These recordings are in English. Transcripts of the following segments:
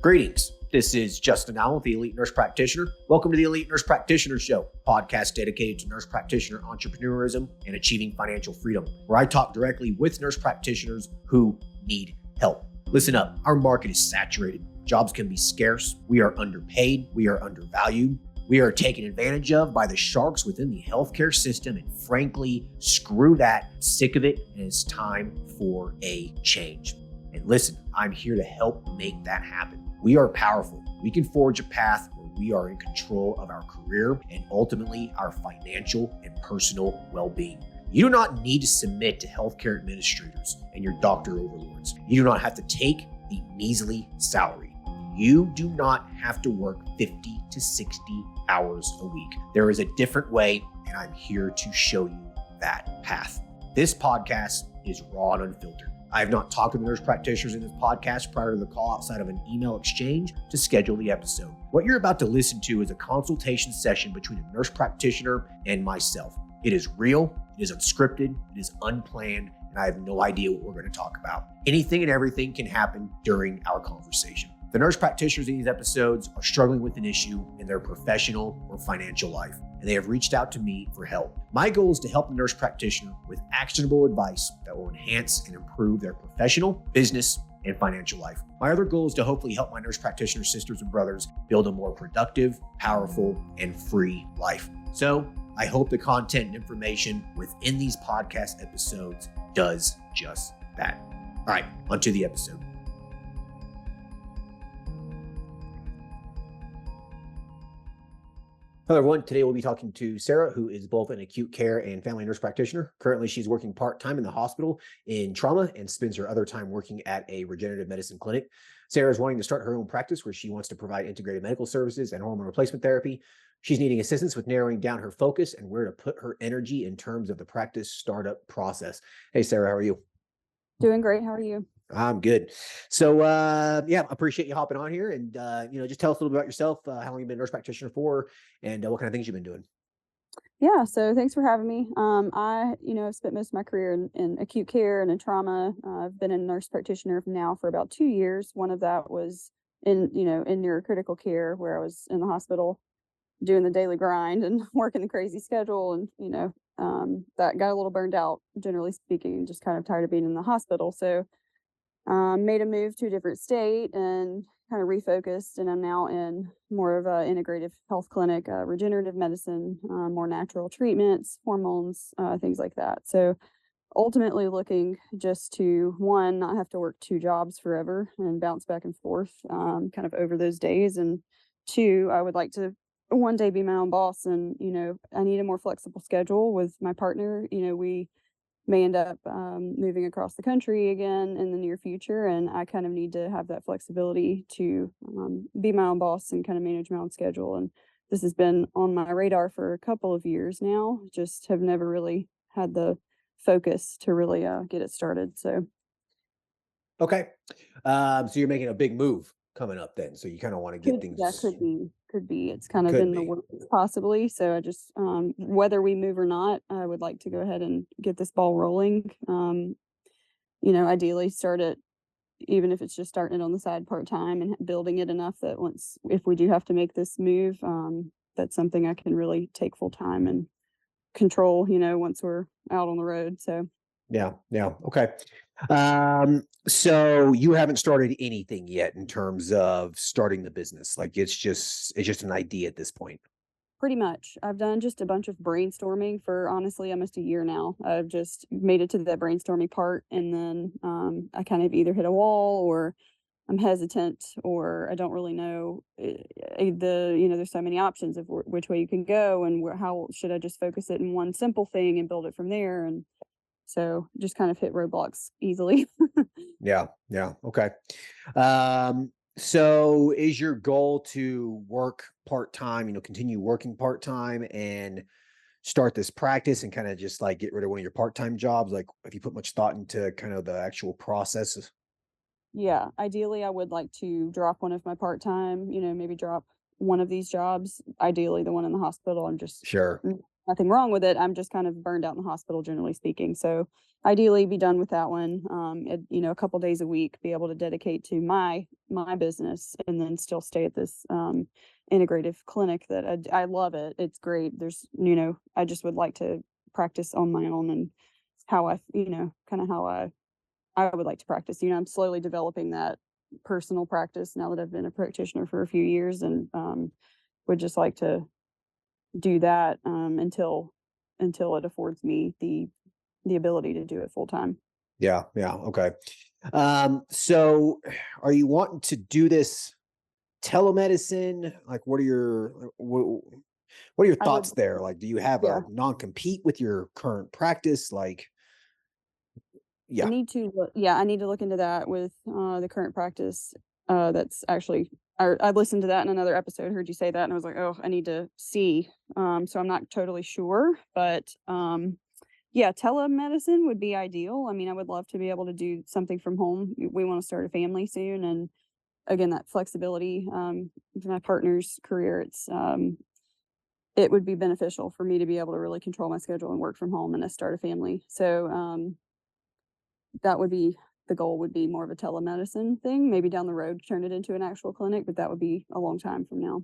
Greetings. This is Justin Allen, the Elite Nurse Practitioner. Welcome to the Elite Nurse Practitioner Show, podcast dedicated to nurse practitioner entrepreneurism and achieving financial freedom, where I talk directly with nurse practitioners who need help. Listen up, our market is saturated. Jobs can be scarce. We are underpaid. We are undervalued. We are taken advantage of by the sharks within the healthcare system, and frankly, screw that. I'm sick of it, and it's time for a change. And listen, I'm here to help make that happen. We are powerful. We can forge a path where we are in control of our career and ultimately our financial and personal well-being. You do not need to submit to healthcare administrators and your doctor overlords. You do not have to take a measly salary. You do not have to work 50 to 60 hours a week. There is a different way, and I'm here to show you that path. This podcast is raw and unfiltered. I have not talked to the nurse practitioners in this podcast prior to the call outside of an email exchange to schedule the episode. What you're about to listen to is a consultation session between a nurse practitioner and myself. It is real, it is unscripted, it is unplanned, and I have no idea what we're going to talk about. Anything and everything can happen during our conversation. The nurse practitioners in these episodes are struggling with an issue in their professional or financial life, and they have reached out to me for help. My goal is to help the nurse practitioner with actionable advice that will enhance and improve their professional, business, and financial life. My other goal is to hopefully help my nurse practitioner sisters and brothers build a more productive, powerful, and free life. So I hope the content and information within these podcast episodes does just that. All right, onto the episode. Hello, everyone. Today we'll be talking to Sarah, who is both an acute care and family nurse practitioner. Currently, she's working part-time in the hospital in trauma and spends her other time working at a regenerative medicine clinic. Sarah is wanting to start her own practice where she wants to provide integrative medical services and hormone replacement therapy. She's needing assistance with narrowing down her focus and where to put her energy in terms of the practice startup process. Hey, Sarah, how are you? Doing great. How are you? I'm good. So, appreciate you hopping on here and, just tell us a little bit about yourself, how long you've been a nurse practitioner for, and what kind of things you've been doing. Yeah, so thanks for having me. I spent most of my career in acute care and in trauma. I've been a nurse practitioner now for about 2 years. One of that was in neurocritical care, where I was in the hospital doing the daily grind and working the crazy schedule. And, that got a little burned out, generally speaking, and just kind of tired of being in the hospital. So made a move to a different state and kind of refocused, and I'm now in more of a integrative health clinic, regenerative medicine, more natural treatments, hormones, things like that. So ultimately looking just to, one, not have to work 2 jobs forever and bounce back and forth kind of over those days. And 2, I would like to one day be my own boss, and, I need a more flexible schedule with my partner. We may end up moving across the country again in the near future, and I kind of need to have that flexibility to be my own boss and kind of manage my own schedule. And this has been on my radar for a couple of years now, just have never really had the focus to really get it started. So Okay. So you're making a big move coming up then. So you kind of want to get things. that could be. It's kind of in the works possibly. So I just, whether we move or not, I would like to go ahead and get this ball rolling. Ideally start it, even if it's just starting it on the side part-time and building it enough that if we do have to make this move, that's something I can really take full time and control, once we're out on the road. So Yeah. Okay. So you haven't started anything yet in terms of starting the business. Like it's just an idea at this point. pretty much. I've done just a bunch of brainstorming for honestly almost a year now. I've just made it to that brainstorming part, and then I kind of either hit a wall, or I'm hesitant, or I don't really know there's so many options of which way you can go, and how should I just focus it in one simple thing and build it from there. And so just kind of hit roadblocks easily. Yeah. Okay. So is your goal to work part-time, continue working part-time and start this practice and kind of just like get rid of one of your part-time jobs? Like, have you put much thought into kind of the actual processes? Yeah, ideally I would like to drop one of my part-time, maybe drop one of these jobs, ideally the one in the hospital, and just Sure. nothing wrong with it. I'm just kind of burned out in the hospital, generally speaking. So ideally be done with that one. A couple days a week, be able to dedicate to my business and then still stay at this integrative clinic that I love it. It's great. I just would like to practice on my own and how kind of how I would like to practice. I'm slowly developing that personal practice now that I've been a practitioner for a few years, and would just like to do that until it affords me the ability to do it full time. Yeah. Yeah. Okay. So are you wanting to do this telemedicine? Like, what are your I would, thoughts there? Like, do you have yeah. a non-compete with your current practice? Like, I yeah, need to look, yeah, I need to look into that with the current practice. That's actually I listened to that in another episode. Heard you say that, and I was like, oh, I need to see. So I'm not totally sure, but yeah, telemedicine would be ideal. I mean, I would love to be able to do something from home. We want to start a family soon, and again, that flexibility for my partner's career, it would be beneficial for me to be able to really control my schedule and work from home and start a family. So that would be the goal, would be more of a telemedicine thing. Maybe down the road, turn it into an actual clinic, but that would be a long time from now.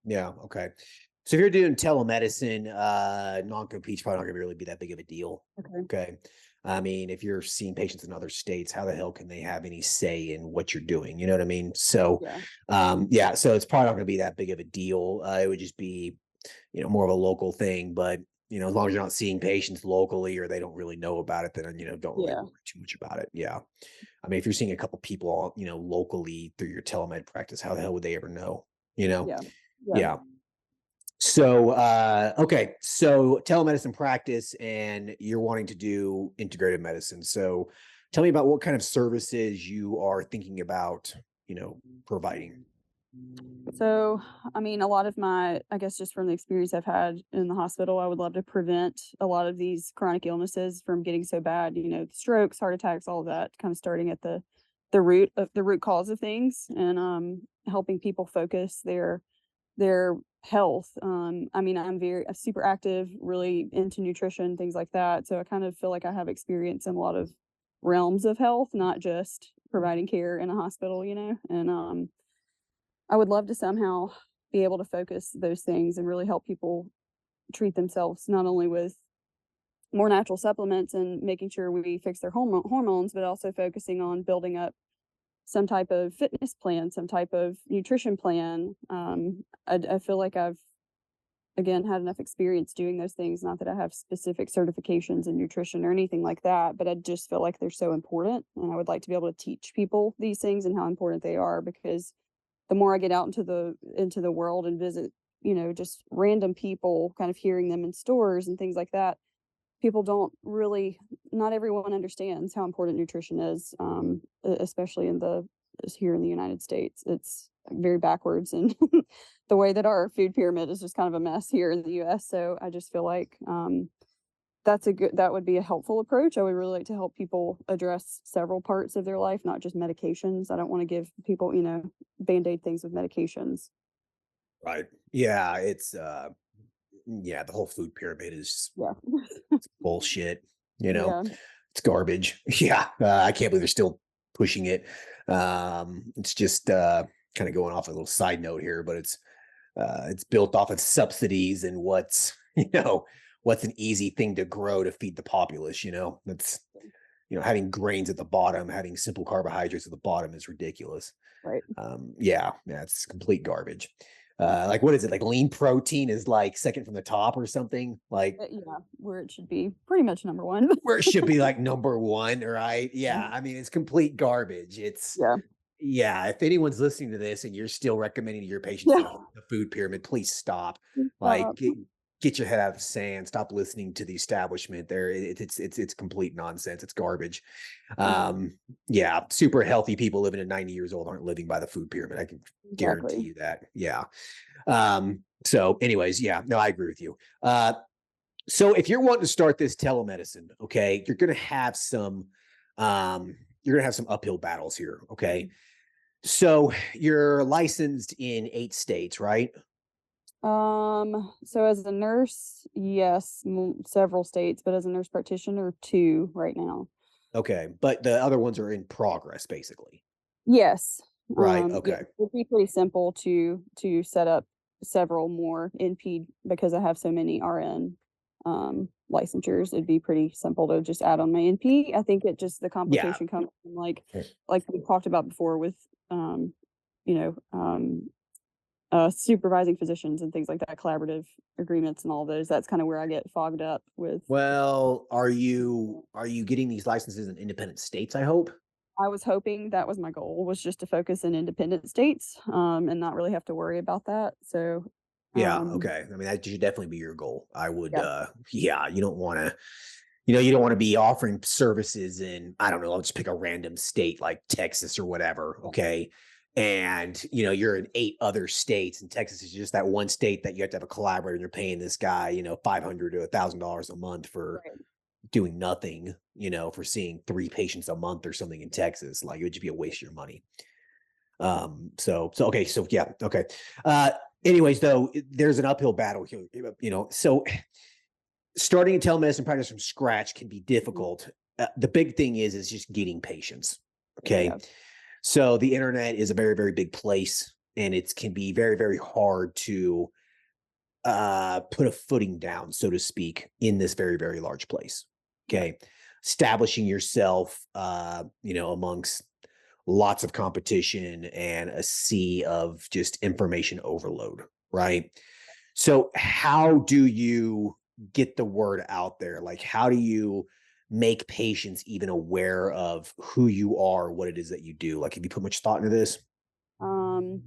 yeah, okay. So if you're doing telemedicine, non-compete's probably not gonna really be that big of a deal. Okay. Okay. I mean, if you're seeing patients in other states, how the hell can they have any say in what you're doing? You know what I mean? So, Yeah. yeah, so it's probably not gonna be that big of a deal. It would just be, more of a local thing. But, as long as you're not seeing patients locally or they don't really know about it, then, don't really Yeah. worry too much about it. Yeah. I mean, if you're seeing a couple people, locally through your telemed practice, how the hell would they ever know? You know? Yeah. Yeah. Yeah. So, okay. So telemedicine practice and you're wanting to do integrative medicine. So tell me about what kind of services you are thinking about, providing. So, I mean, a lot of I guess just from the experience I've had in the hospital, I would love to prevent a lot of these chronic illnesses from getting so bad, strokes, heart attacks, all of that, kind of starting at the root cause of things, and helping people focus their health. I mean, I'm super active, really into nutrition, things like that. So I kind of feel like I have experience in a lot of realms of health, not just providing care in a hospital, and I would love to somehow be able to focus those things and really help people treat themselves not only with more natural supplements and making sure we fix their hormones, but also focusing on building up some type of fitness plan, some type of nutrition plan. I feel like I've, again, had enough experience doing those things. Not that I have specific certifications in nutrition or anything like that, but I just feel like they're so important. And I would like to be able to teach people these things and how important they are, because the more I get out into the world and visit, just random people, kind of hearing them in stores and things like that, people don't really, not everyone understands how important nutrition is, especially here in the United States. It's very backwards, and the way that our food pyramid is just kind of a mess here in the U.S. So I just feel like that would be a helpful approach. I would really like to help people address several parts of their life, not just medications. I don't want to give people, band-aid things with medications. Right. Yeah. Yeah, the whole food pyramid is Yeah. bullshit. Yeah. It's garbage. Yeah. I can't believe they're still pushing it. It's just, kind of going off a little side note here, but it's built off of subsidies and what's an easy thing to grow to feed the populace. That's, having grains at the bottom, having simple carbohydrates at the bottom is ridiculous. Right. Yeah, it's complete garbage. Like, what is it? Like, lean protein is like second from the top or something, like Yeah, where it should be pretty much number one. where it should be like number one, right? Yeah, I mean, it's complete garbage. Yeah. Yeah, if anyone's listening to this and you're still recommending to your patients Yeah. the food pyramid, please stop. Like, Stop. get your head out of the sand. Stop listening to the establishment. It's complete nonsense. It's garbage. Yeah, Yeah, super healthy people living at 90 years old aren't living by the food pyramid. I can guarantee exactly. you that. Yeah. So anyways, yeah, no, I agree with you. So if you're wanting to start this telemedicine, okay, you're gonna have some uphill battles here. Okay. So you're licensed in 8 states, right? So as a nurse, yes, several states, but as a nurse practitioner, two right now. Okay, but the other ones are in progress, basically. Yes. Right. Yeah, Okay. it'd be pretty simple to set up several more NP because I have so many RN licensures. It'd be pretty simple to just add on my NP. I think it just the Yeah. complication comes from like we talked about before with um, you know, supervising physicians and things like that, collaborative agreements and all those. That's kind of where I get fogged up with. Well, are you getting these licenses in independent states, I hope? I was hoping that was my goal, was just to focus in independent states, and not really have to worry about that. So, Yeah, um, okay. I mean, that should definitely be your goal. I would yeah, yeah, you don't want to you don't want to be offering services in, I don't know, I'll just pick a random state like Texas or whatever, yeah, okay? And, you're in 8 other states, and Texas is just that one state that you have to have a collaborator and you're paying this guy, $500 to $1,000 a month for right. doing nothing, for seeing 3 patients a month or something in Texas. Like, it would just be a waste of your money. So okay, so yeah, okay. Uh Anyways, though, there's an uphill battle here, so starting a telemedicine practice from scratch can be Mhm. difficult. The big thing is just getting patients. Okay. Yeah, So the internet is a very, very big place, and it can be very, very hard to put a footing down, so to speak, in this very, very large place. yeah, Okay. Establishing yourself, amongst lots of competition and a sea of just information overload, right? So, how do you get the word out there? Like, how do you make patients even aware of who you are, what it is that you do? Like, have you put much thought into this? um,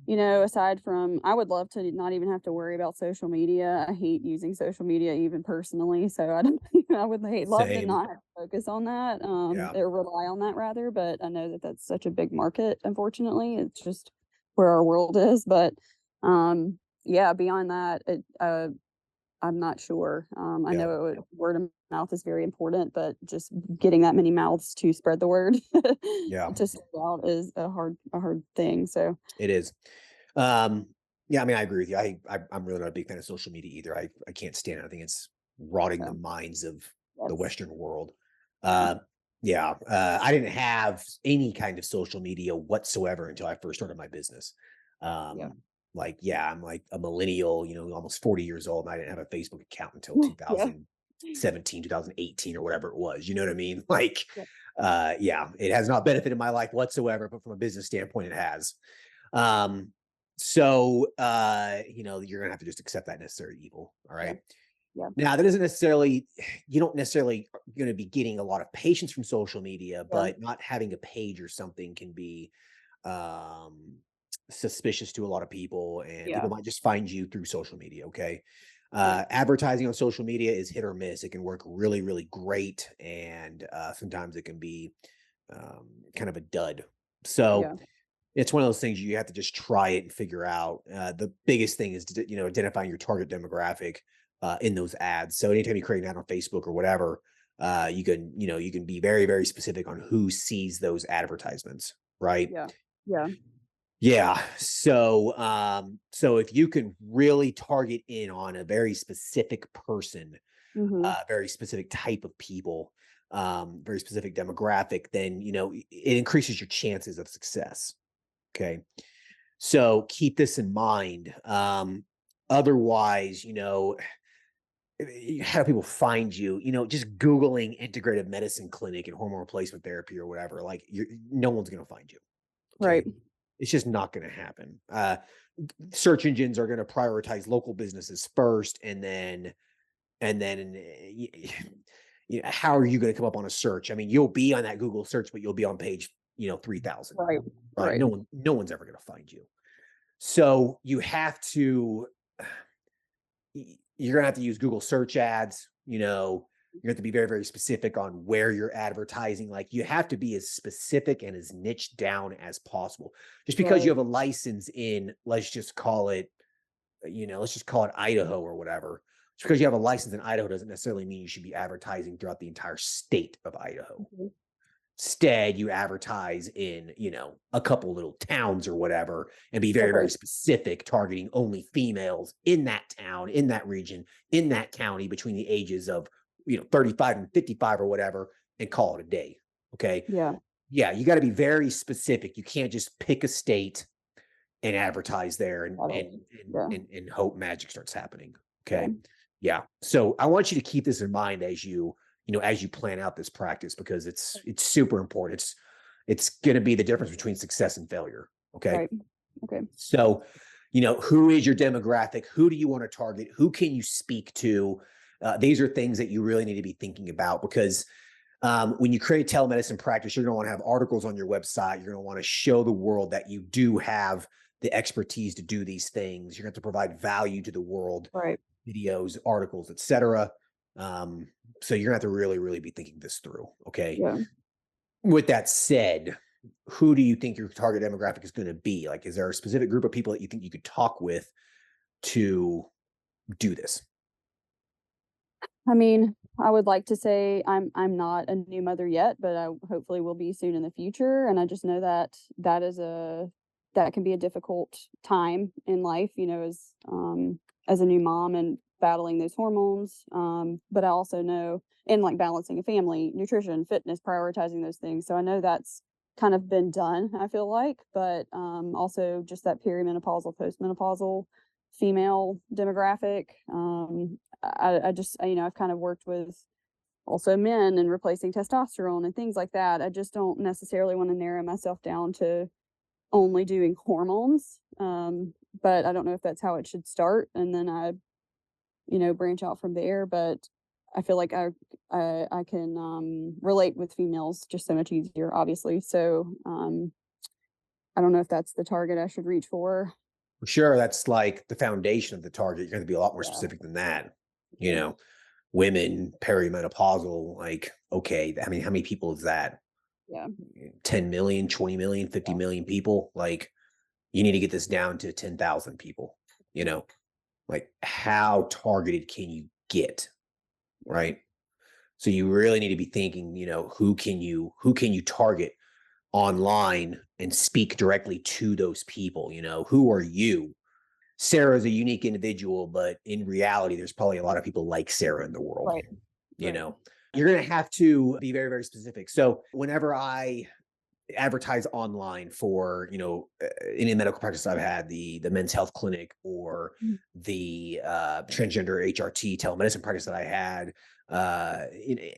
aside from I would love to not even have to worry about social media. I hate using social media even personally, so I don't I would love to Same. not have to focus on that, Yeah. or rely on that rather, but I know that that's such a big market, unfortunately. It's just where our world is, but, yeah, beyond that, I'm not sure. I Yeah. know word of mouth is very important, but just getting that many mouths to spread the word Yeah. to spread out is a hard thing. So It is. Yeah, I mean, I agree with you. I'm really not a big fan of social media either. I can't stand it. I think it's rotting yeah, the minds of the yes, Western world. yeah, Uh, yeah, I didn't have any kind of social media whatsoever until I first started my business. yeah, Like, yeah, I'm like a millennial, almost 40 years old, and I didn't have a Facebook account until yeah, 2017, 2018, or whatever it was. You know what I mean? Like, yeah, yeah, it has not benefited my life whatsoever, but from a business standpoint, it has. Um, you're gonna have to just accept that necessary evil. All yeah, right. yeah, Now, that isn't necessarily, you don't necessarily going to be getting a lot of patients from social media, yeah, but not having a page or something can be um, suspicious to a lot of people, and yeah, people might just find you through social media. Okay. yeah, Advertising on social media is hit or miss. It can work really, really great, and sometimes it can be kind of a dud. So, yeah, it's one of those things you have to just try it and figure out. The biggest thing is, identifying your target demographic in those ads. So anytime you create an ad on Facebook or whatever, you can be very, very specific on who sees those advertisements, right? yeah, yeah. Yeah. So if you can really target in on a very specific person, Mhm. very specific type of people, very specific demographic, then it increases your chances of success. Okay. So keep this in mind. Otherwise, how do people find you? Just Googling integrative medicine clinic and hormone replacement therapy or whatever, like no one's going to find you. Right. Okay. It's just not going to happen. Search engines are going to prioritize local businesses first, and then how are you going to come up on a search? I mean, you'll be on that Google search, but you'll be on page, 3,000, Right. right? Right. No one's ever going to find you. So you have to you're gonna have to use Google search ads, you have to be very, very specific on where you're advertising. Like, you have to be as specific and as niche down as possible. Just because you Right. have a license in, let's just call it Idaho or whatever. Just because you have a license in Idaho doesn't necessarily mean you should be advertising throughout the entire state of Idaho. Mhm. Instead, you advertise in, a couple little towns or whatever and be very, very Okay. specific, targeting only females in that town, in that region, in that county between the ages of, 35 and 55 or whatever, and call it a day. Okay. Yeah. Yeah. You got to be very specific. You can't just pick a state and advertise there and, Got it. and, and, Yeah. and, and hope magic starts happening. Yeah. Okay. Yeah. So I want you to keep this in mind as you plan out this practice, because it's super important. It's going to be the difference between success and failure. Okay. Right. Okay. So, who is your demographic? Who do you want to target? Who can you speak to? These are things that you really need to be thinking about, because when you create telemedicine practice, you're going to want to have articles on your website. You're going to want to show the world that you do have the expertise to do these things. You're going to have to provide value to the world, Right. videos, articles, etc. So you're going to have to really, really be thinking this through. Okay. Yeah. With that said, who do you think your target demographic is going to be? Like, is there a specific group of people that you think you could talk with to do this? I mean, I would like to say I'm not a new mother yet, but I hopefully will be soon in the future. And I just know that that can be a difficult time in life, as a new mom and battling those hormones. But I also know, and like balancing a family, nutrition, fitness, prioritizing those things. So I know that's kind of been done, I feel like, but also just that perimenopausal, postmenopausal female demographic. I just, I've kind of worked with also men and replacing testosterone and things like that. I just don't necessarily want to narrow myself down to only doing hormones. But I don't know if that's how it should start. And then I, branch out from there. But I feel like I can relate with females just so much easier, obviously. So I don't know if that's the target I should reach for. For sure, that's like the foundation of the target. You're going to be a lot more Yeah. specific than that. You Okay. know, women perimenopausal, like, okay, I mean, how many people is that? Yeah. 10 million, 20 million, 50 Yeah. million people? Like, you need to get this down to 10,000 people, like how targeted can you get? Yeah. Right. So you really need to be thinking, who can you target online and speak directly to those people? Who are you? Sarah's a unique individual, but in reality, there's probably a lot of people like Sarah in the world. Right. You Right. know, you're going to have to be very, very specific. So whenever I advertise online for, any medical practice I've had, the men's health clinic or Mm. the transgender HRT telemedicine practice that I had,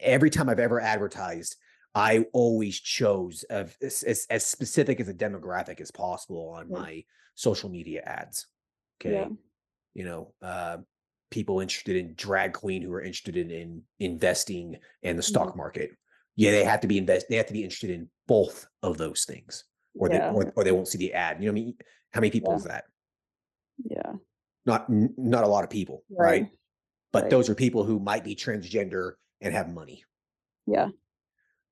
every time I've ever advertised, I always chose as specific as a demographic as possible on Okay. my social media ads. Yeah. Okay. You know, people interested in drag queen who are interested in investing in the Mhm. stock market. Yeah, they have to be interested in both of those things, or they Yeah. or they won't see the ad. You know what I mean? How many people Yeah. is that? Yeah. Not a lot of people, Right. right? But Right. those are people who might be transgender and have money, Yeah.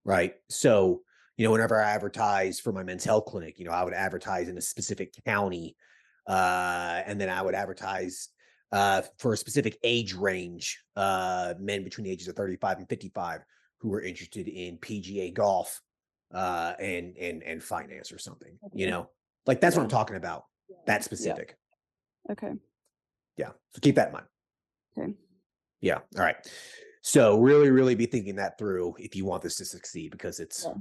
right? So, whenever I advertise for my men's health clinic, I would advertise in a specific county, and then I would advertise for a specific age range, men between the ages of 35 and 55 who were interested in PGA golf, and finance or something. Okay. Like that's what I'm Yeah. talking about. That Yeah. specific. Okay. Yeah. So keep that in mind. Okay. Yeah. All right. So really, really be thinking that through if you want this to succeed, because Yeah.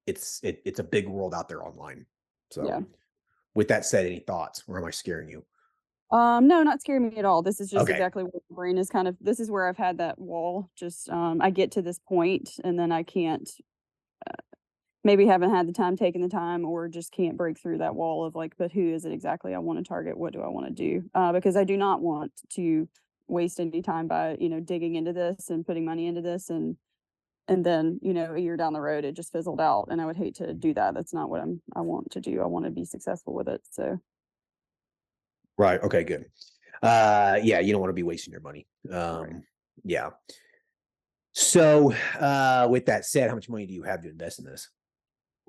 it's a big world out there online. So Yeah. with that said, any thoughts, or am I scaring you? No, not scaring me at all. This is just Okay. exactly what the brain is this is where I've had that wall. Just I get to this point and then I can't maybe haven't had the time, taken the time, or just can't break through that wall of like, but who is it exactly I want to target? What do I want to do? Because I do not want to waste any time by, digging into this and putting money into this and then, a year down the road it just fizzled out. And I would hate to do that. That's not what I want to do. I want to be successful with it. So Right. Okay, good. Yeah, you don't want to be wasting your money. right. Yeah. So, with that said, how much money do you have to invest in this?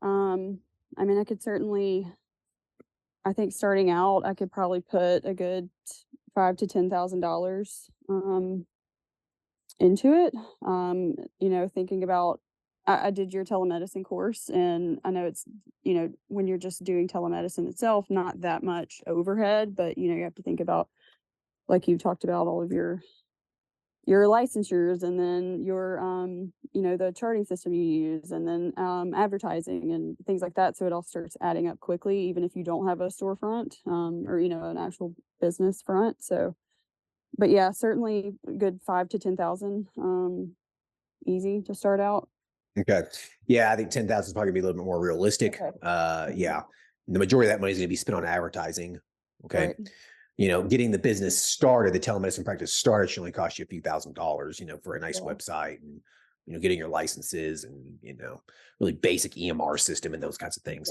I mean I could certainly I think starting out I could probably put a good $5,000 to $10,000 into it. Thinking about I did your telemedicine course, and I know it's, when you're just doing telemedicine itself, not that much overhead, but, you have to think about, like you talked about, all of your licensures, and then your, the charting system you use, and then, advertising and things like that. So it all starts adding up quickly, even if you don't have a storefront, or, an actual business front. So, but yeah, certainly a good 5 to 10,000, easy to start out. Okay. Yeah, I think 10,000 is probably gonna be a little bit more realistic. Okay. Mhm. Yeah. The majority of that money is gonna be spent on advertising. Okay. Right. Getting the business started, the telemedicine practice started should only cost you a few $1,000s, for a nice Yeah. website and, getting your licenses and, really basic EMR system and those kinds of things.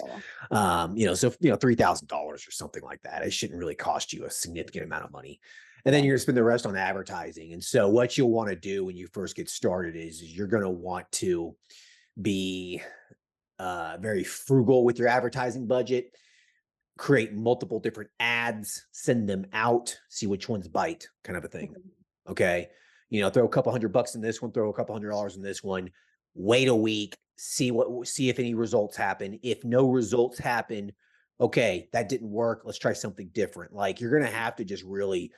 Yeah. So, $3,000 or something like that. It shouldn't really cost you a significant amount of money. And then Yeah. you're gonna spend the rest on advertising. And so what you'll want to do when you first get started is you're going to want to be very frugal with your advertising budget, create multiple different ads, send them out, see which ones bite, kind of a thing. Okay. Okay. Throw a couple $100 in this one, throw a couple $100 in this one, wait a week, see if any results happen. If no results happen, okay, that didn't work. Let's try something different. Like you're gonna have to just really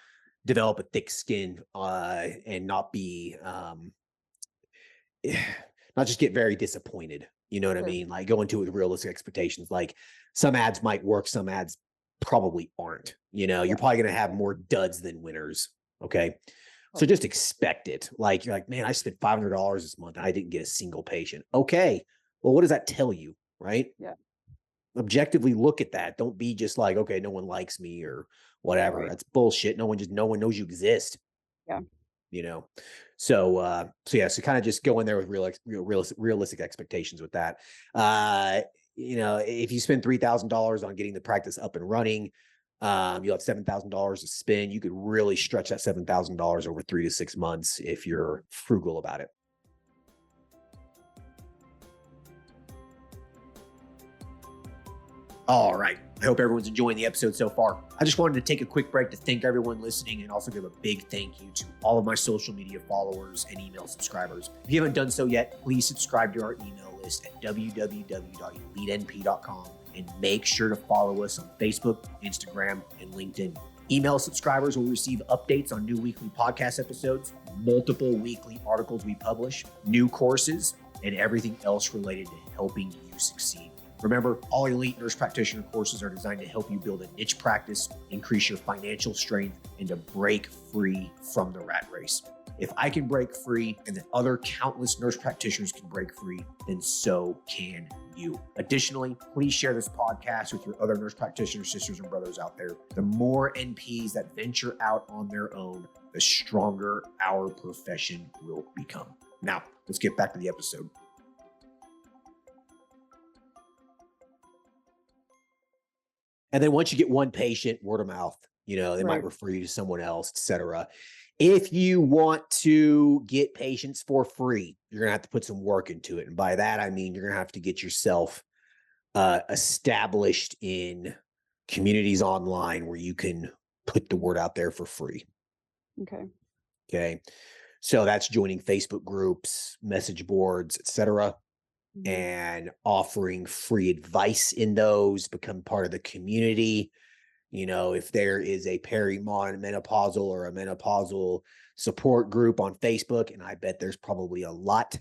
develop a thick skin and not be not just get very disappointed. You know what I Sure. mean? Like go into it with realistic expectations. Like some ads might work, some ads probably aren't. You're Yeah. probably going to have more duds than winners. Okay. So Right. just expect it. Like you're like, man, I spent $500 this month and I didn't get a single patient. Okay. Well, what does that tell you? Right. Yeah. Objectively look at that. Don't be just like, okay, no one likes me or whatever. Right. That's bullshit. No one knows you exist Yeah. you know so kind of just go in there with realistic expectations with that. If you spend $3,000 on getting the practice up and running, you'll have $7,000 to spend. You could really stretch that $7,000 over 3 to 6 months if you're frugal about it. All right. I hope everyone's enjoying the episode so far. I just wanted to take a quick break to thank everyone listening and also give a big thank you to all of my social media followers and email subscribers. If you haven't done so yet, please subscribe to our email list at www.elitenp.com and make sure to follow us on Facebook, Instagram, and LinkedIn. Email subscribers will receive updates on new weekly podcast episodes, multiple weekly articles we publish, new courses, and everything else related to helping you succeed. Remember, all elite nurse practitioner courses are designed to help you build a niche practice, increase your financial strength, and to break free from the rat race. If I can break free and the other countless nurse practitioners can break free, then so can you. Additionally, please share this podcast with your other nurse practitioner sisters and brothers out there. The more NPs that venture out on their own, the stronger our profession will become. Now, let's get back to the episode. And then once you get one patient, word of mouth, they might Right. refer you to someone else, et cetera. If you want to get patients for free, you're going to have to put some work into it. And by that, I mean, you're going to have to get yourself established in communities online where you can put the word out there for free. Okay. Okay. So that's joining Facebook groups, message boards, et cetera, Mhm. and offering free advice in those, become part of the community. If there is a perimenopausal or a menopausal support group on Facebook, and I bet there's probably a lot,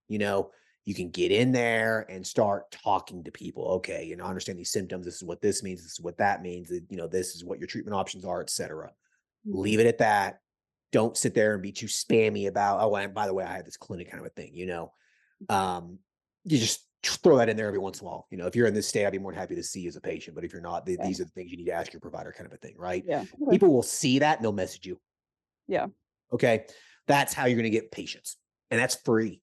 you can get in there and start talking to people. Okay, understand these symptoms. This is what this means. This is what that means. This is what your treatment options are, et cetera. Okay. Leave it at that. Don't sit there and be too spammy about, oh, and by the way, I have this clinic kind of a thing, um, you just throw that in there every once in a while. If you're in this state, I'd be more than happy to see you as a patient. But if you're not, Yeah. these are the things you need to ask your provider, kind of a thing, right? Yeah. Okay. People will see that and they'll message you. Yeah. Okay. That's how you're going to get patients. And that's free.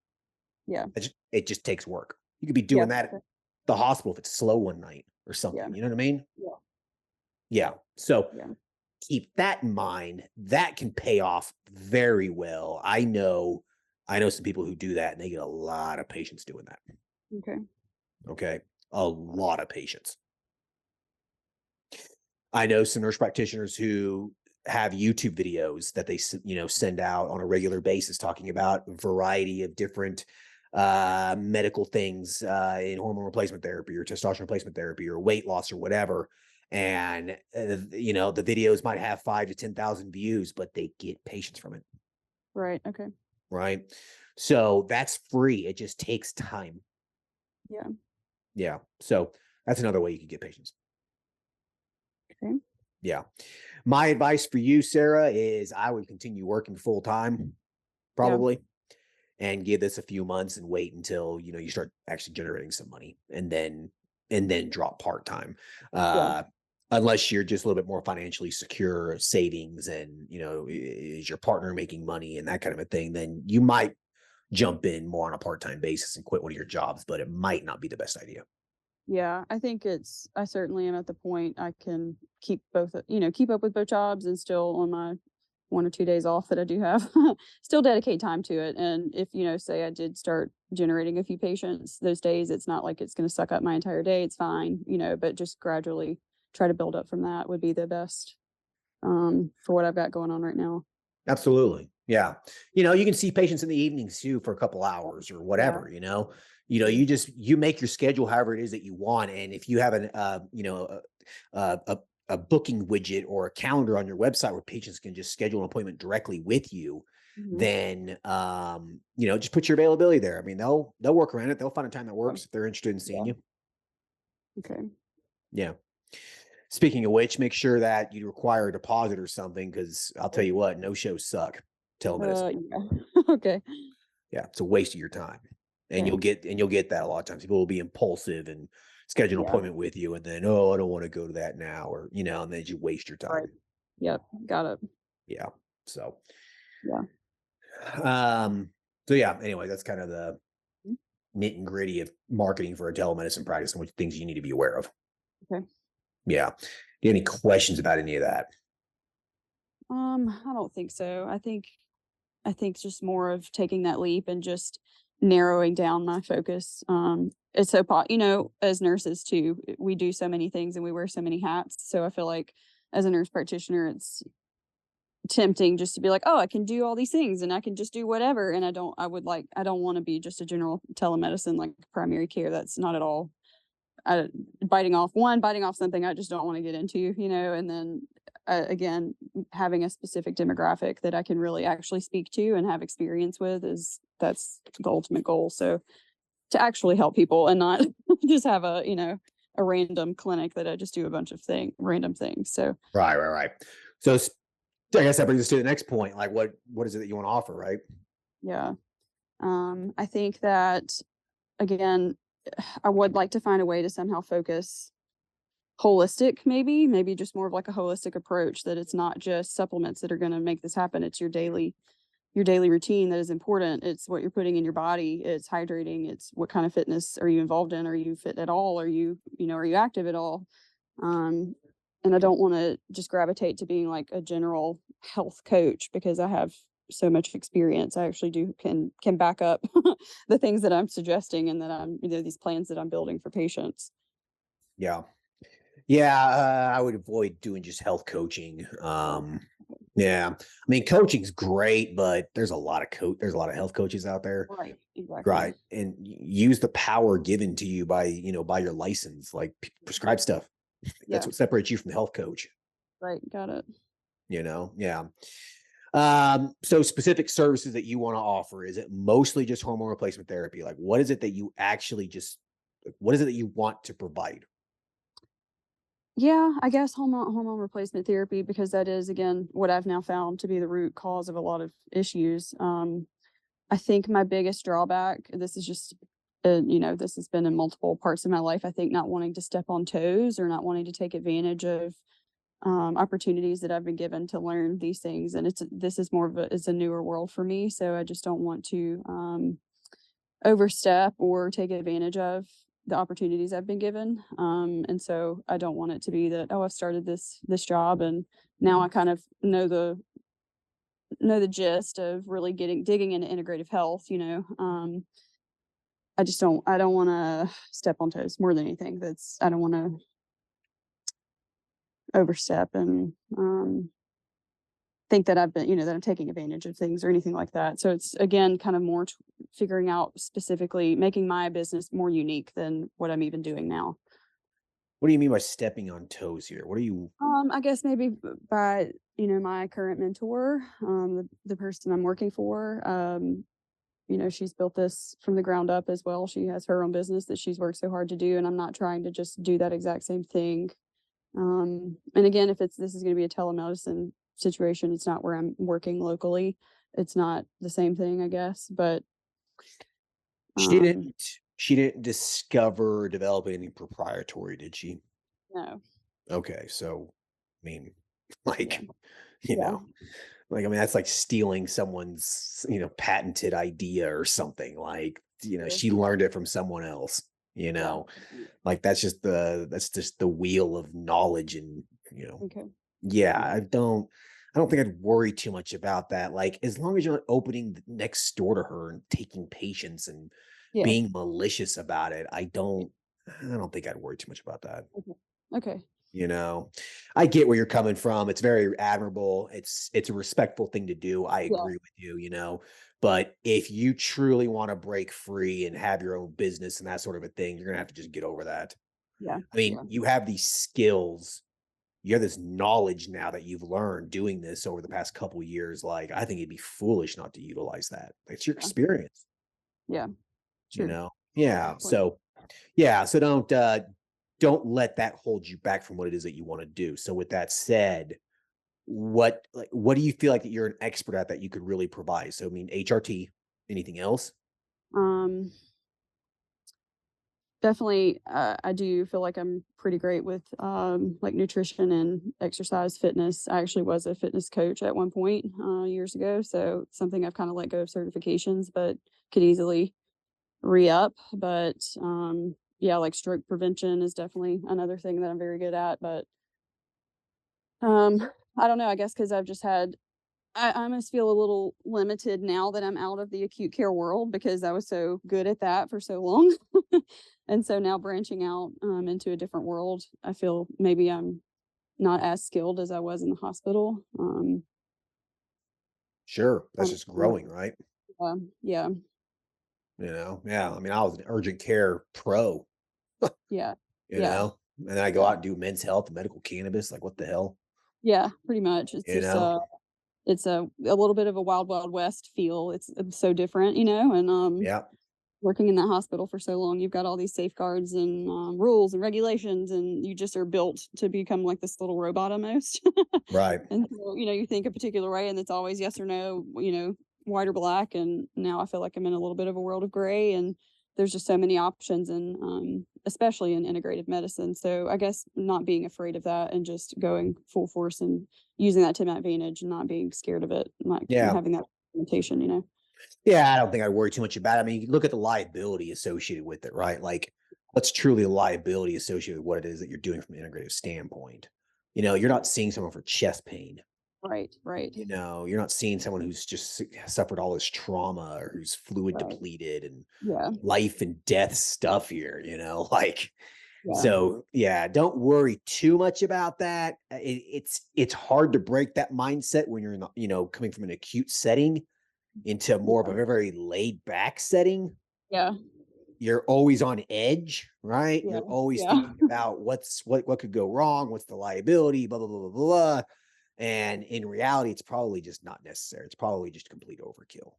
Yeah. It just takes work. You could be Yeah. doing that Okay. at the hospital if it's slow one night or something. Yeah. You know what I mean? Yeah. Yeah. So Yeah. keep that in mind. That can pay off very well. I know some people who do that and they get a lot of patients doing that. Okay. Okay. A lot of patients. I know some nurse practitioners who have YouTube videos that they, send out on a regular basis talking about a variety of different medical things in hormone replacement therapy or testosterone replacement therapy or weight loss or whatever. And the videos might have 5 to 10,000 views, but they get patients from it. Right. Okay. Right. So that's free. It just takes time. Yeah. Yeah. So that's another way you can get patients. Okay. Yeah. My advice for you, Sarah, is I would continue working full time, Yeah. probably, and give this a few months and wait until you start actually generating some money, and then drop part time. Yeah. Unless you're just a little bit more financially secure, savings, and is your partner making money and that kind of a thing, then you might jump in more on a part time basis and quit one of your jobs, but it might not be the best idea. Yeah, I think I certainly am at the point I can keep keep up with both jobs and still on my 1 or 2 days off that I do have, still dedicate time to it. And if, say I did start generating a few patients those days, it's not like it's going to suck up my entire day. It's fine, but just gradually try to build up from that would be the best, for what I've got going on right now. Absolutely. Yeah. You can see patients in the evenings too for a couple hours or Yeah. whatever. You make your schedule however it is that you want. And if you have a booking widget or a calendar on your website where patients can just schedule an appointment directly with you, Mhm. then just put your availability there. I mean, they'll work around it. They'll find a time that Oh, works if they're interested in seeing yeah. you. Okay. Yeah. Speaking of which, make sure that you require a deposit or something, because I'll tell you what, no shows suck. Telemedicine. Yeah. Okay. Yeah, it's a waste of your time. And Okay. you'll get that a lot of times. People will be impulsive and schedule an Yeah. appointment with you, and then, oh, I don't want to go to that now, or and then you waste your Right. time. Yep. Got it. Yeah. So Yeah. um so yeah, anyway, that's kind of the nit and gritty of marketing for a telemedicine practice and what things you need to be aware of. Okay. Yeah. Do you have any questions about any of that? I don't think so. I think just more of taking that leap and just narrowing down my focus. It's so as nurses too, we do so many things and we wear so many hats. So I feel like as a nurse practitioner, it's tempting just to be like, oh, I can do all these things and I can just do whatever. And I don't want to be just a general telemedicine, like primary care. That's not at all. I, biting off something I just don't want to get into, and then again, having a specific demographic that I can really actually speak to and have experience with that's the ultimate goal. So to actually help people and not just have a random clinic that I just do a bunch of random things. So Right, right, right. So I guess that brings us to the next point. Like, what is it that you want to offer, right? yeah, I think that again, I would like to find a way to somehow focus holistic, maybe just more of like a holistic approach, that it's not just supplements that are going to make this happen. It's your daily routine that is important. It's what you're putting in your body. It's hydrating. It's what kind of fitness are you involved in? Are you fit at all? Are you active at all? Um, and I don't want to just gravitate to being like a general health coach because I have so much experience. I actually can back up the things that I'm suggesting and that these plans that I'm building for patients. Yeah. Yeah, I would avoid doing just health coaching. Yeah, I mean, coaching's great, but there's a lot of health coaches out there, Right. Exactly. right? And use the power given to you by your license, like prescribe stuff. That's Yeah. what separates you from the health coach. Right. Got it. Yeah. So specific services that you want to offer, is it mostly just hormone replacement therapy? Like, what is it that you actually what is it that you want to provide? Yeah, I guess hormone replacement therapy, because that is again what I've now found to be the root cause of a lot of issues. I think my biggest drawback, this is just this has been in multiple parts of my life. I think not wanting to step on toes or not wanting to take advantage of opportunities that I've been given to learn these things. And this is more of it's a newer world for me, so I just don't want to overstep or take advantage of the opportunities I've been given. And so I don't want it to be that, oh, I've started this job and now I kind of know the gist of really digging into integrative health. I don't want to step on toes more than anything. I don't want to overstep and think that I've been, that I'm taking advantage of things or anything like that. So it's again kind of more figuring out specifically making my business more unique than what I'm even doing now. What do you mean by stepping on toes here? What are you I guess maybe by my current mentor, the person I'm working for. She's built this from the ground up as well. She has her own business that she's worked so hard to do, and I'm not trying to just do that exact same thing. And again, if this is going to be a telemedicine situation, it's not where I'm working locally. It's not the same thing, I guess. But she didn't um, she didn't discover or develop anything proprietary, did she? no, Okay, so I mean, yeah, like, you yeah, know, like I mean that's like stealing someone's, patented idea or something. Like, true. she learned it from someone else, you Yeah. know. Like that's just the wheel of knowledge and, you know, Okay. yeah, Yeah. I don't think I'd worry too much about that. Like, as long as you're not opening next door to her and taking patients and Yeah. being malicious about it, I don't think I'd worry too much about that. Okay. Okay. You know, I get where you're coming from. It's very admirable. It's a respectful thing to do. I Yeah. agree with you. But if you truly want to break free and have your own business and that sort of a thing, you're gonna have to just get over that. Yeah. I mean, Yeah. you have these skills, you have this knowledge now that you've learned doing this over the past couple years. Like, I think it'd be foolish not to utilize that. It's your Yeah. experience, Yeah. you True. know? Yeah. Good point. So don't let that hold you back from what it is that you want to do. So with that said, what do you feel like that you're an expert at that you could really provide? So I mean HRT, anything else? Um, Definitely, I do feel like I'm pretty great with, like, nutrition and exercise fitness. I actually was a fitness coach at one point, years ago, so something I've kinda let go of certifications, but could easily re-up. But, yeah, like, stroke prevention is definitely another thing that I'm very good at. But, um, I don't know, I guess because 'cause I've just had I almost feel a little limited now that I'm out of the acute care world because I was so good at that for so long. And so now branching out, into a different world, I feel maybe I'm not as skilled as I was in the hospital. Sure, I that's don't just know. growing, right? Yeah, Yeah, I mean, I was an urgent care pro, yeah, you yeah, know, and then I go yeah, out and do men's health and medical cannabis. Like, what the hell, yeah, pretty much. It's you just, know? it's a little bit of a wild, wild west feel. It's so different, and, Yeah, working in that hospital for so long, you've got all these safeguards and, rules and regulations, and you just are built to become like this little robot almost. right. And so, you think a particular way and it's always yes or no, white or black. And now I feel like I'm in a little bit of a world of gray, and there's just so many options, and especially in integrative medicine. So I guess not being afraid of that and just going full force and using that to my advantage and not being scared of it, like Yeah. having that limitation. Yeah, I don't think I worry too much about it. I mean, you look at the liability associated with it, right? Like, what's truly a liability associated with what it is that you're doing from an integrative standpoint? You're not seeing someone for chest pain. Right, right, You're not seeing someone who's just suffered all this trauma or who's fluid right. depleted and Yeah, life and death stuff here, like, yeah, so yeah, don't worry too much about that. It's hard to break that mindset when you're not, coming from an acute setting into more of a yeah, very, very laid back setting. yeah, You're always on edge, right? yeah, You're always yeah, thinking about what could go wrong, what's the liability, blah blah blah blah blah. And in reality, it's probably just not necessary. It's probably just complete overkill.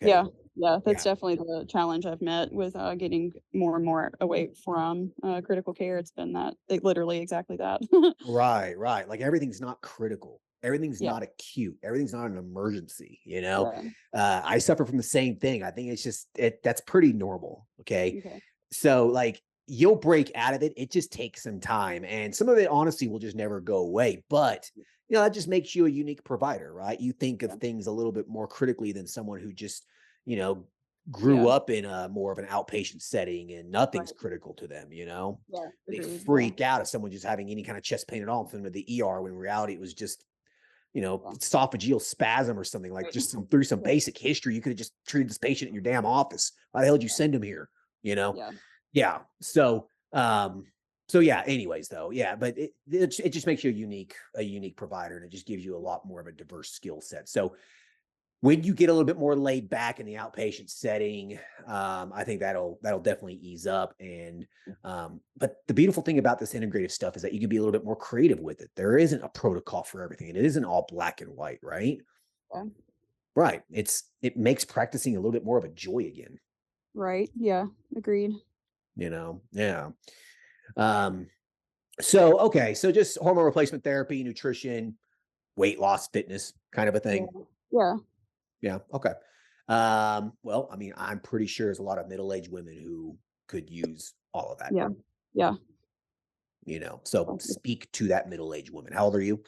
Okay. yeah, yeah. That's Yeah. definitely the challenge I've met with, getting more and more away from, critical care. It's been that literally exactly that. Right, right. Like, everything's not critical. Everything's Yeah, not acute. Everything's not an emergency. yeah, I suffer from the same thing. I think it's just that's pretty normal. Okay. okay, So, like, you'll break out of it. It just takes some time. And some of it honestly will just never go away. But that just makes you a unique provider, right? You think of yeah, things a little bit more critically than someone who just, you know, grew yeah, up in a more of an outpatient setting and nothing's right, critical to them. yeah, They agreed, yeah, freak out if someone just having any kind of chest pain at all and send them to the ER when in reality it was just, yeah, esophageal spasm or something, like, right, just through some yeah, basic history. You could have just treated this patient in your damn office. Why the hell did you send him here? You know? yeah, Yeah. So, So yeah, anyways though, yeah, but it just makes you a unique provider, and it just gives you a lot more of a diverse skill set. So when you get a little bit more laid back in the outpatient setting, I think that'll definitely ease up. And but the beautiful thing about this integrative stuff is that you can be a little bit more creative with it. There isn't a protocol for everything, and it isn't all black and white, right? Yeah. Right. It makes practicing a little bit more of a joy again. Right. Yeah. Agreed. Yeah. Um, so okay, so just hormone replacement therapy, nutrition, weight loss, fitness kind of a Yeah. thing. Yeah. Yeah. Okay. Well, I mean, I'm pretty sure there's a lot of middle-aged women who could use all of that, Yeah. Yeah. So speak to that middle-aged woman. How old are you?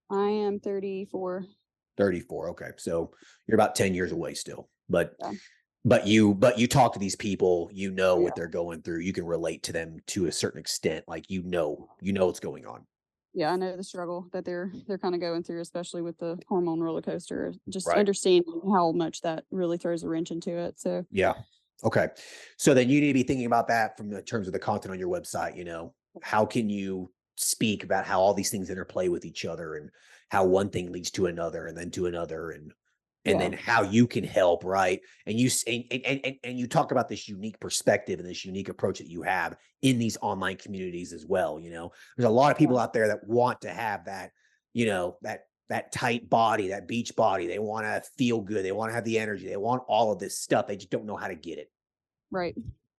I am 34. 34. Okay. So you're about 10 years away still. But Yeah. but you talk to these people, you know Oh, what yeah. they're going through. You can relate to them to a certain extent. Like you know what's going on. Yeah, I know the struggle that they're kind of going through, especially with the hormone roller coaster. Just Right. understanding how much that really throws a wrench into it. So Yeah. Okay. So then you need to be thinking about that from the terms of the content on your website, How can you speak about how all these things interplay with each other, and how one thing leads to another and then to another, and yeah, then how you can help, right? And you talk about this unique perspective and this unique approach that you have in these online communities as well, There's a lot of yeah, people out there that want to have that, that tight body, that beach body. They want to feel good. They want to have the energy. They want all of this stuff. They just don't know how to get it. right.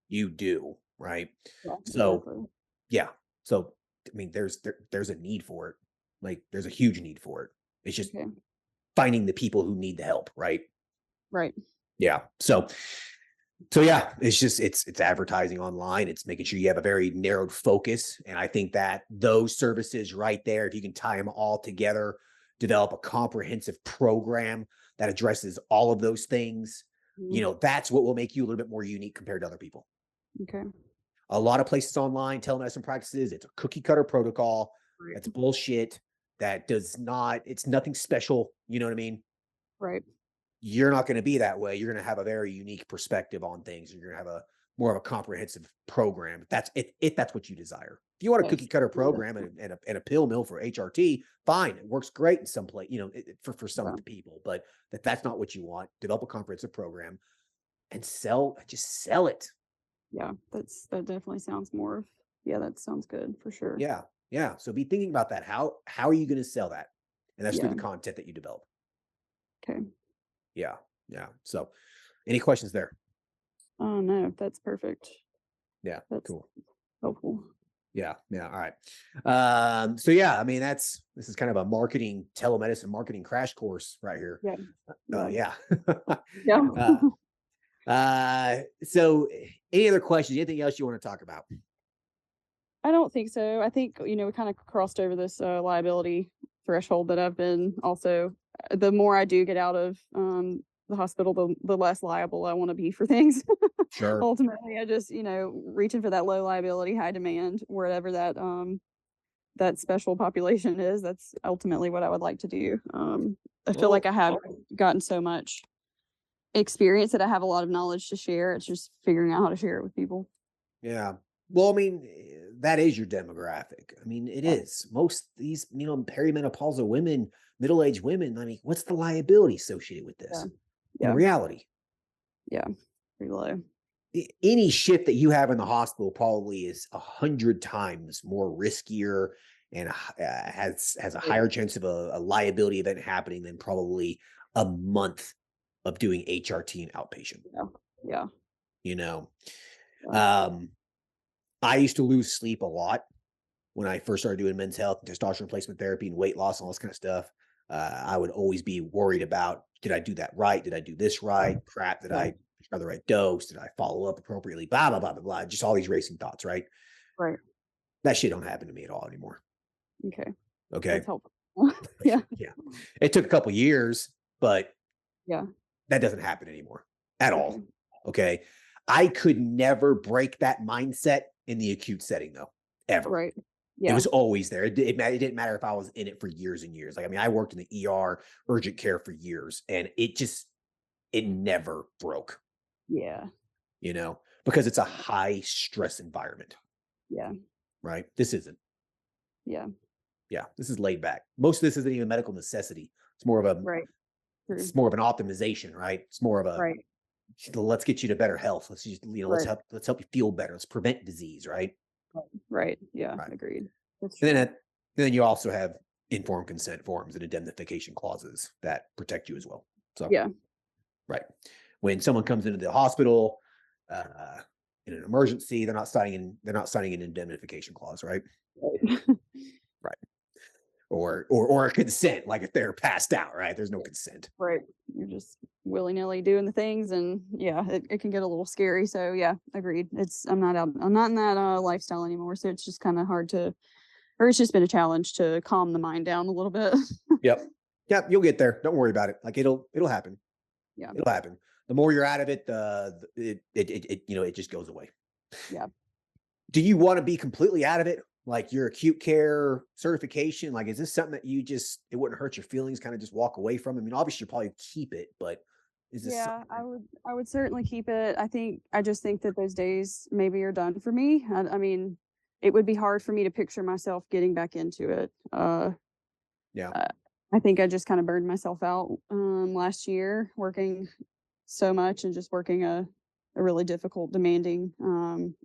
You do, right? Yeah, So, exactly. yeah. So, I mean, there's a need for it. Like, there's a huge need for it. It's just Okay. finding the people who need the help, right? Right. Yeah. So yeah, it's advertising online. It's making sure you have a very narrowed focus. And I think that those services right there, if you can tie them all together, develop a comprehensive program that addresses all of those things, Mhm. that's what will make you a little bit more unique compared to other people. Okay. A lot of places online, telemedicine practices, it's a cookie cutter protocol. Right. That's bullshit. It's nothing special. You know what I mean? Right. You're not going to be that way. You're going to have a very unique perspective on things. You're going to have a more of a comprehensive program. If that's what you desire. If you want a cookie Yes. cutter Yeah. program and a pill mill for HRT, fine. It works great in some place, for some Yeah. people, but that's not what you want. Develop a comprehensive program and sell it. Yeah. That definitely sounds more of, yeah, that sounds good for sure. Yeah. Yeah. So be thinking about that. How are you going to sell that? And that's through Yeah. the content that you develop. Okay. Yeah. Yeah. So any questions there? Oh no, that's perfect. Yeah. That's Cool. helpful. Yeah, yeah, all right. So yeah, I mean, this is kind of a telemedicine marketing crash course right here. Yeah. Yeah. Yeah. Yeah. uh, so any other questions? Anything else you want to talk about? I don't think so. I think, we kind of crossed over this liability threshold that I've been also, the more I do get out of the hospital, the less liable I want to be for things. Sure. Ultimately, I just, reaching for that low liability, high demand, wherever that special population is, that's ultimately what I would like to do. I feel like Well, I have gotten so much experience that I have a lot of knowledge to share. It's just figuring out how to share it with people. yeah. Well, I mean, that is your demographic. I mean, it Yeah. is. Most these, perimenopausal women, middle-aged women, I mean, what's the liability associated with Yeah. this in Yeah. reality? Yeah. Pretty low. Any shift that you have in the hospital probably is 100 times more riskier and has a higher chance of a liability event happening than probably a month of doing HRT and outpatient. Yeah. Yeah. You know, Yeah. um, I used to lose sleep a lot when I first started doing men's health, testosterone replacement therapy, and weight loss, and all this kind of stuff. I would always be worried about, did I do that right? Did I do this right? Crap, did Yeah. I prescribe the right dose? Did I follow up appropriately? Blah, blah, blah, blah, blah. Just all these racing thoughts, right? Right. That shit don't happen to me at all anymore. Okay. That's Okay. helpful. Yeah. Yeah. It took a couple years, but Yeah. that doesn't happen anymore at Okay. all. Okay. I could never break that mindset in the acute setting, though, ever. Right. It Yeah. was always there. It didn't matter if I was in it for years and years. Like, I mean, I worked in the ER, urgent care for years, and it never broke, Yeah. because it's a high stress environment. Yeah. right? This isn't. Yeah. Yeah, this is laid back. Most of this isn't even medical necessity. It's more of a Right. True. it's more of an optimization, right? It's more of a Right. let's get you to better health. Let's just, Right. let's help you feel better. Let's prevent disease, right? Right. Right. Yeah. Right. Agreed. That's And true. then you also have informed consent forms and indemnification clauses that protect you as well. So, Yeah. right. When someone comes into the hospital uh, in an emergency, they're not signing an indemnification clause, right? Right. Right. Or a consent, like if they're passed out, right? There's no consent. Right. You're just willy-nilly doing the things, and yeah, it can get a little scary. So yeah, agreed. I'm not in that lifestyle anymore. So it's just kind of hard to, or it's just been a challenge to calm the mind down a little bit. Yep. Yep. You'll get there. Don't worry about it. Like it'll happen. Yeah. It'll happen. The more you're out of it, it just goes away. Yeah. Do you want to be completely out of it? Like your acute care certification? Like, is this something that it wouldn't hurt your feelings, kind of just walk away from? I mean, obviously you'll probably keep it, but is this Yeah, something that, I would certainly keep it. I just think that those days maybe are done for me. I mean, it would be hard for me to picture myself getting back into it. yeah, Uh, I think I just kind of burned myself out last year working so much and just working a really difficult, demanding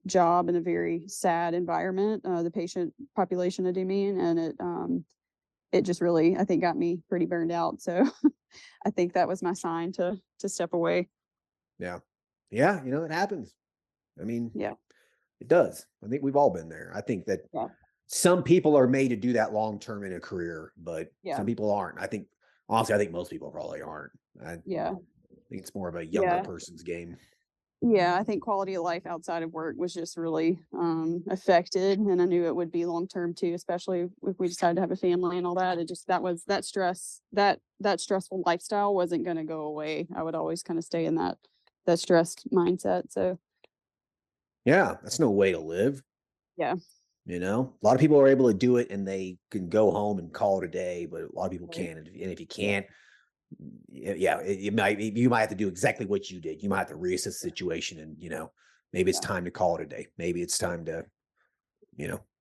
job in a very sad environment. The patient population, I mean, and it just really, I think, got me pretty burned out. So I think that was my sign to step away. yeah, yeah, it happens. I mean, Yeah. it does. I think we've all been there. I think that Yeah. some people are made to do that long term in a career, but Yeah. some people aren't. Honestly, I think most people probably aren't. I Yeah. think it's more of a younger Yeah. person's game. Yeah. I think quality of life outside of work was just really affected. And I knew it would be long term too, especially if we decided to have a family and all that. It just that stress, that stressful lifestyle wasn't gonna go away. I would always kind of stay in that stressed mindset. So Yeah, that's no way to live. yeah. A lot of people are able to do it and they can go home and call it a day, but a lot of people Right. can't. And if you Yeah. can't, yeah, you might have to do exactly what you did. You might have to reassess the situation, and maybe it's Yeah. time to call it a day. Maybe it's time to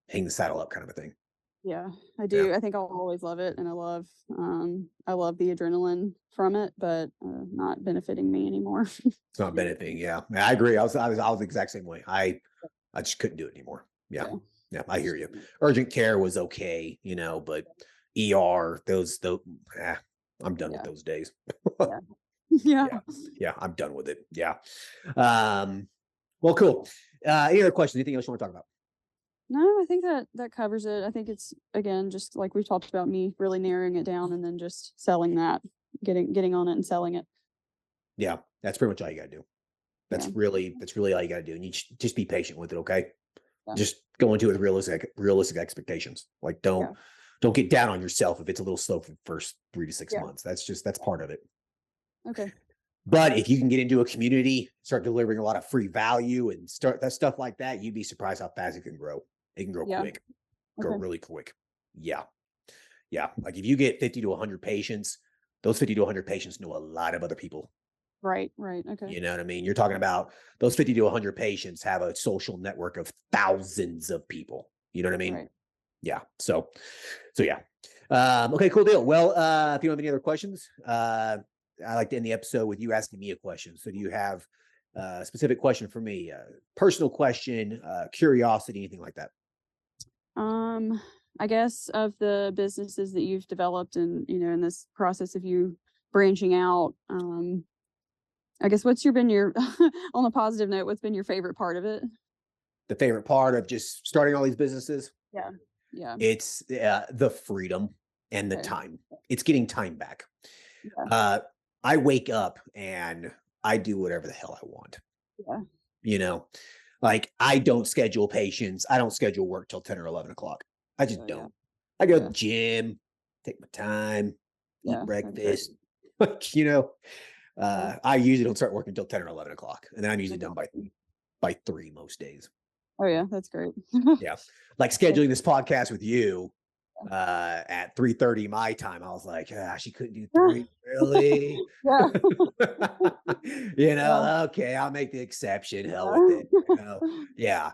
hang the saddle up, kind of a thing. Yeah, I Yeah, do. I think I'll always love it, and I love the adrenaline from it, but not benefiting me anymore. it's not benefiting. Yeah, I agree. I was the exact same way. I just couldn't do it anymore. Yeah, Yeah. yeah, I hear you. Urgent care was okay, but ER, I'm done with Yeah. those days. Yeah. Yeah. Yeah. Yeah. I'm done with it. Yeah. Um, well, cool. Any other questions? Anything else you want to talk about? No, I think that covers it. I think it's, again, just like we talked about, me really narrowing it down and then just selling that, getting on it and selling it. Yeah. That's pretty much all you got to do. Yeah. That's really all you got to do. And you just be patient with it. Okay. Yeah. Just go into it with realistic expectations. Like Yeah. don't get down on yourself if it's a little slow for the first 3 to 6 Yeah. months. That's part of it. Okay. But if you can get into a community, start delivering a lot of free value and start that stuff like that, you'd be surprised how fast it can grow. It can grow Yeah. quick, grow Okay. really quick. Yeah. Yeah. Like if you get 50 to 100 patients, those 50 to 100 patients know a lot of other people. Right. Right. Okay. You know what I mean? You're talking about those 50 to 100 patients have a social network of thousands of people. You know what I mean? Right. Yeah. So yeah. Okay, cool deal. Well, if you don't have any other questions, I like to end the episode with you asking me a question. So do you have a specific question for me? Personal question, curiosity, anything like that? I guess of the businesses that you've developed and, in this process of you branching out, I guess what's been your on a positive note, what's been your favorite part of it? The favorite part of just starting all these businesses, Yeah. Yeah. it's the freedom and the Okay. time. It's getting time back. Yeah. I wake up and I do whatever the hell I want. Yeah. Like I don't schedule patients. I don't schedule work till 10 or 11 o'clock. I just Yeah. don't. I go to Yeah. the gym, take my time, eat Yeah. That's great. breakfast. Like, Yeah. I usually don't start working until 10 or 11 o'clock. And then I'm usually That's done awesome. by 3 most days. Oh yeah, that's great. Yeah. Like scheduling this podcast with you at 3:30 my time. I was like, she couldn't do 3, really? Yeah. Yeah. Okay, I'll make the exception. Hell with Yeah. it. Yeah.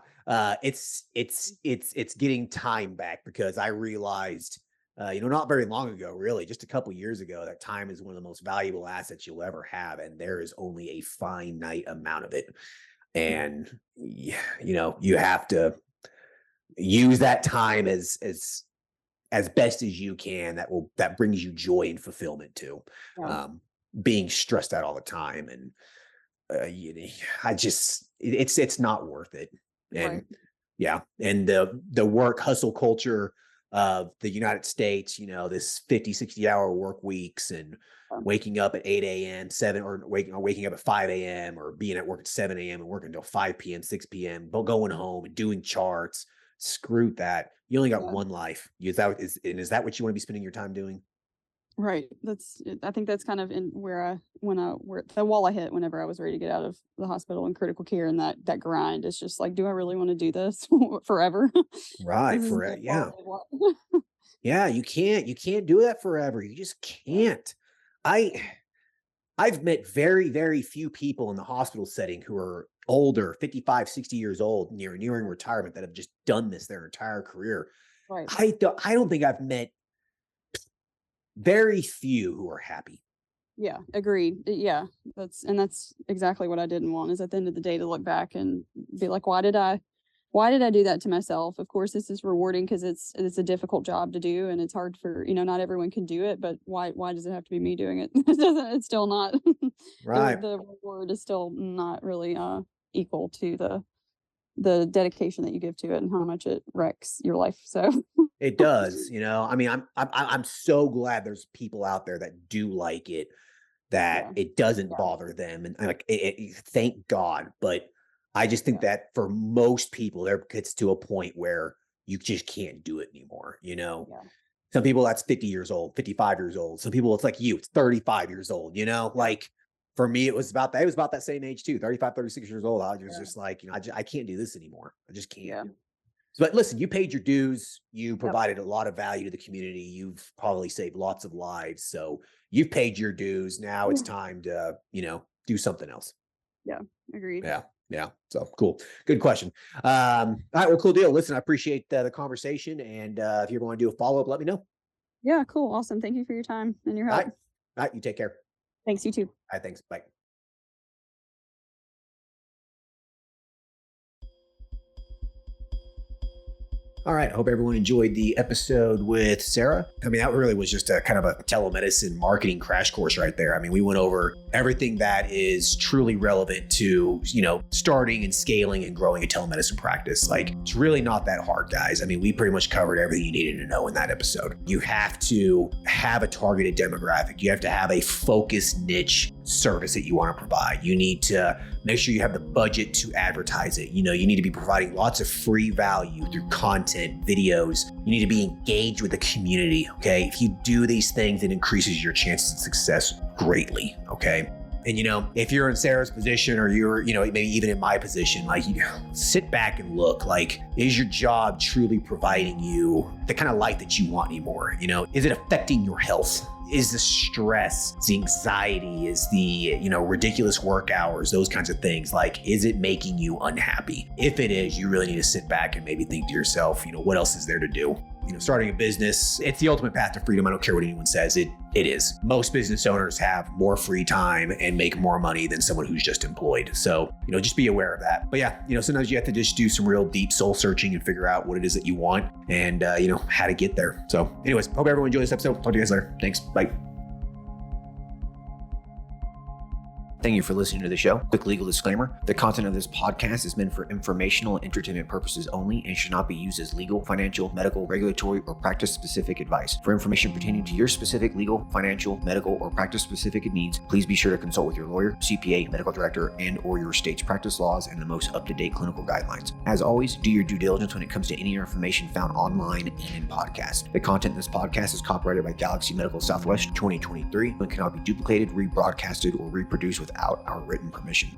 It's getting time back because I realized, not very long ago, really, just a couple years ago, that time is one of the most valuable assets you'll ever have, and there is only a finite amount of it. And you have to use that time as best as you can. That brings you joy and fulfillment too. Yeah. Being stressed out all the time, and it's not worth it. And Right. yeah, and the work hustle culture of the United States, this 50-60 hour work weeks, and Yeah. waking up at 8 a.m., 7 or waking up at 5 a.m. or being at work at 7 a.m. and working until 5 p.m., 6 p.m., but going home and doing charts. Screw that. You only got Yeah. one life. Is that what you want to be spending your time doing? Right. I think that's kind of in where the wall I hit whenever I was ready to get out of the hospital and critical care, and that grind is just like, do I really want to do this forever? Right. This is For the yeah. quality of life. Yeah, you can't do that forever. You just Yeah. can't. I I've met very, very few people in the hospital setting who are older, 55, 60 years old, nearing retirement, that have just done this their entire career. Right. I don't think I've met very few who are happy. Yeah, agreed. Yeah, that's exactly what I didn't want, is at the end of the day to look back and be like, why did I do that to myself? Of course, this is rewarding because it's a difficult job to do, and it's hard for, not everyone can do it, but why does it have to be me doing it? It's still not Right. the reward is still not really equal to the dedication that you give to it and how much it wrecks your life. So It does, I mean, I'm so glad there's people out there that do like it, that yeah, it doesn't yeah, bother them, and like, thank God. But I just think yeah, that for most people, there gets to a point where you just can't do it anymore. yeah, Some people that's 50 years old, 55 years old. Some people it's like you, it's 35 years old, yeah, like for me, it was about that same age too, 35, 36 years old. I was yeah, just like, I can't do this anymore. I just can't. yeah, But listen, you paid your dues. You yep, provided a lot of value to the community. You've probably saved lots of lives. So you've paid your dues. Now it's yeah, time to, do something else. yeah, agreed. Yeah. Yeah. So cool. Good question. All right. Well, cool deal. Listen, I appreciate the conversation. And if you ever want to do a follow up, let me know. Yeah, cool, awesome. Thank you for your time and your All help. right. All right. You take care. Thanks, you too. All right. Thanks. Bye. All right. I hope everyone enjoyed the episode with Sarah. I mean, that really was just a kind of a telemedicine marketing crash course right there. I mean, we went over everything that is truly relevant to, starting and scaling and growing a telemedicine practice. Like, it's really not that hard, guys. I mean, we pretty much covered everything you needed to know in that episode. You have to have a targeted demographic. You have to have a focused niche service that you want to provide. You need to make sure you have the budget to advertise it. You need to be providing lots of free value through content, videos. You need to be engaged with the community, okay? If you do these things, it increases your chances of success greatly, okay? And if you're in Sarah's position, or you're, maybe even in my position, like, sit back and look, like, is your job truly providing you the kind of life that you want anymore? Is it affecting your health? Is the stress, is the anxiety, is the, ridiculous work hours, those kinds of things, like, is it making you unhappy? If it is, you really need to sit back and maybe think to yourself, what else is there to do? Starting a business, it's the ultimate path to freedom. I don't care what anyone says. It is. Most business owners have more free time and make more money than someone who's just employed. So, just be aware of that. But yeah, sometimes you have to just do some real deep soul searching and figure out what it is that you want, and, how to get there. So anyways, hope everyone enjoyed this episode. Talk to you guys later. Thanks. Bye. Thank you for listening to the show. Quick legal disclaimer. The content of this podcast is meant for informational and entertainment purposes only and should not be used as legal, financial, medical, regulatory, or practice-specific advice. For information pertaining to your specific legal, financial, medical, or practice-specific needs, please be sure to consult with your lawyer, CPA, medical director, and/or your state's practice laws and the most up-to-date clinical guidelines. As always, do your due diligence when it comes to any information found online and in podcast. The content in this podcast is copyrighted by Galaxy Medical Southwest 2023 and cannot be duplicated, rebroadcasted, or reproduced without our written permission.